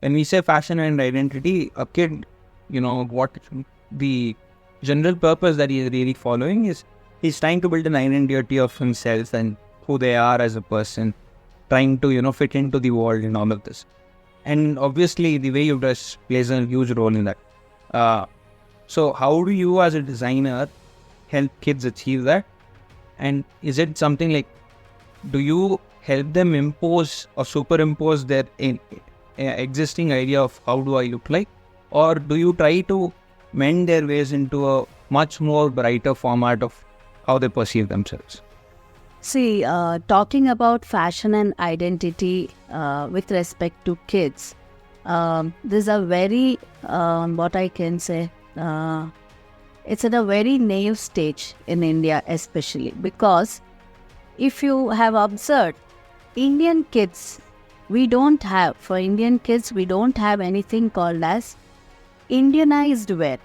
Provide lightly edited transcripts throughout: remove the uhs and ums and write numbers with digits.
when we say fashion and identity, a kid, what the general purpose that he is really following is he's trying to build an identity of himself and who they are as a person, trying to, fit into the world and all of this. And obviously, the way you dress plays a huge role in that. So how do you as a designer help kids achieve that? And is it something like, do you help them impose or superimpose their existing idea of how do I look like? Or do you try to mend their ways into a much more brighter format of how they perceive themselves? See, talking about fashion and identity with respect to kids, there's a very, what I can say, it's at a very naive stage in India especially, because if you have observed, Indian kids, we don't have anything called as Indianized wear.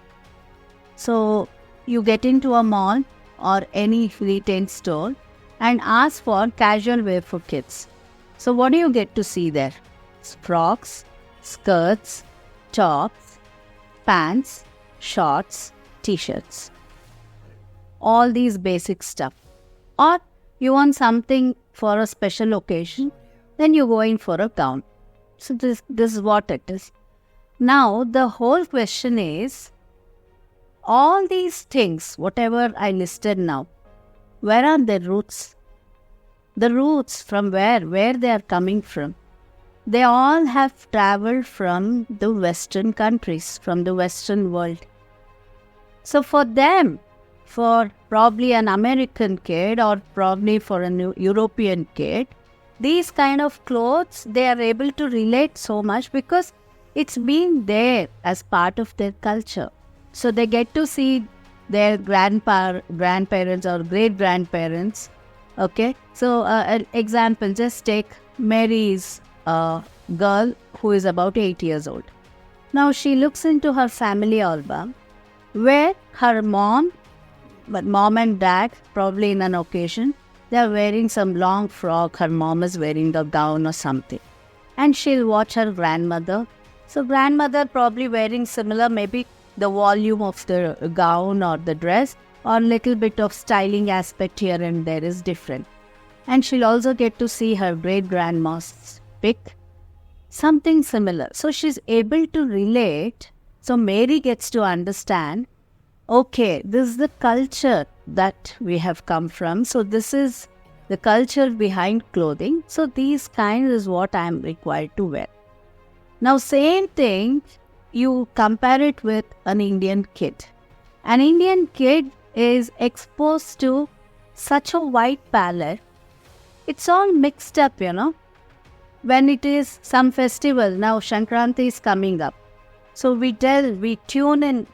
So you get into a mall or any retail store and ask for casual wear for kids. So what do you get to see there? Frocks, skirts, tops, pants, shorts, t-shirts. All these basic stuff. Or you want something for a special occasion, then you go in for a gown. So this is what it is. Now the whole question is, all these things, whatever I listed now, where are their roots? The roots from where they are coming from. They all have traveled from the Western countries, from the Western world. So for them, for probably an American kid or probably for a European kid, these kind of clothes, they are able to relate so much because it's been there as part of their culture. So they get to see their grandparents or great-grandparents. Okay, so an example, just take Mary's girl who is about 8 years old. Now she looks into her family album where her mom and dad, probably in an occasion, they are wearing some long frock, her mom is wearing a gown or something. And she'll watch her grandmother. So grandmother probably wearing similar, maybe the volume of the gown or the dress or little bit of styling aspect here and there is different. And she'll also get to see her great-grandma's pick, something similar. So she's able to relate. So Mary gets to understand, okay, this is the culture that we have come from. So this is the culture behind clothing. So these kinds is what I am required to wear. Now same thing, you compare it with an Indian kid. An Indian kid is exposed to such a wide palette. It's all mixed up, When it is some festival, now Sankranti is coming up. So we tune in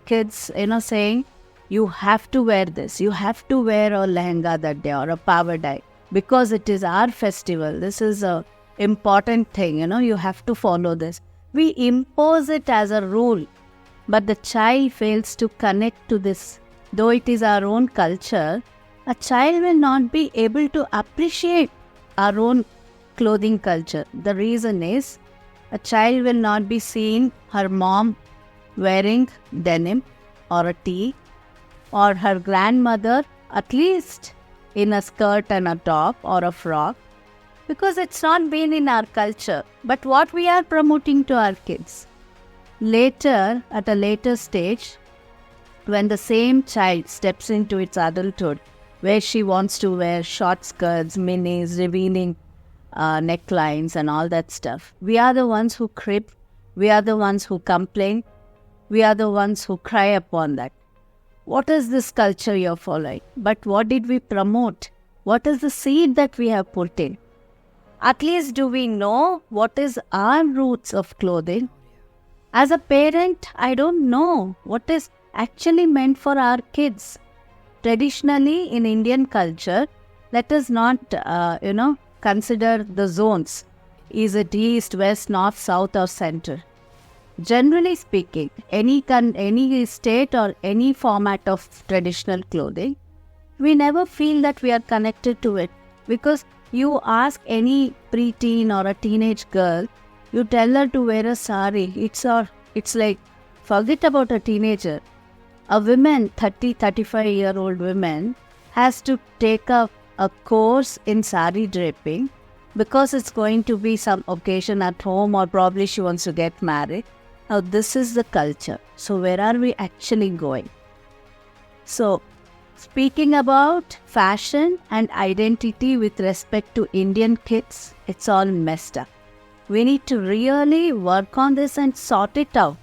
kids, saying, you have to wear this. You have to wear a lehenga that day or a pavadai because it is our festival. This is a important thing, you have to follow this. We impose it as a rule, but the child fails to connect to this. Though it is our own culture, a child will not be able to appreciate our own clothing culture. The reason is, a child will not be seeing her mom wearing denim or a tee, or her grandmother at least in a skirt and a top or a frock, because it's not been in our culture. But what we are promoting to our kids, later, at a later stage, when the same child steps into its adulthood, where she wants to wear short skirts, minis, revealing necklines and all that stuff, we are the ones who crib, we are the ones who complain, we are the ones who cry upon that. What is this culture you're following? But what did we promote? What is the seed that we have put in? At least do we know what is our roots of clothing? As a parent, I don't know what is actually meant for our kids. Traditionally, in Indian culture, let us not, consider the zones. Is it east, west, north, south or center? Generally speaking, any state or any format of traditional clothing, we never feel that we are connected to it, because you ask any preteen or a teenage girl, You tell her to wear a sari. It's like, forget about a teenager. A woman, 35-year-old woman, has to take up a course in sari draping because it's going to be some occasion at home, or probably she wants to get married. Now this is the culture. So where are we actually going? So speaking about fashion and identity with respect to Indian kids, it's all messed up. We need to really work on this and sort it out.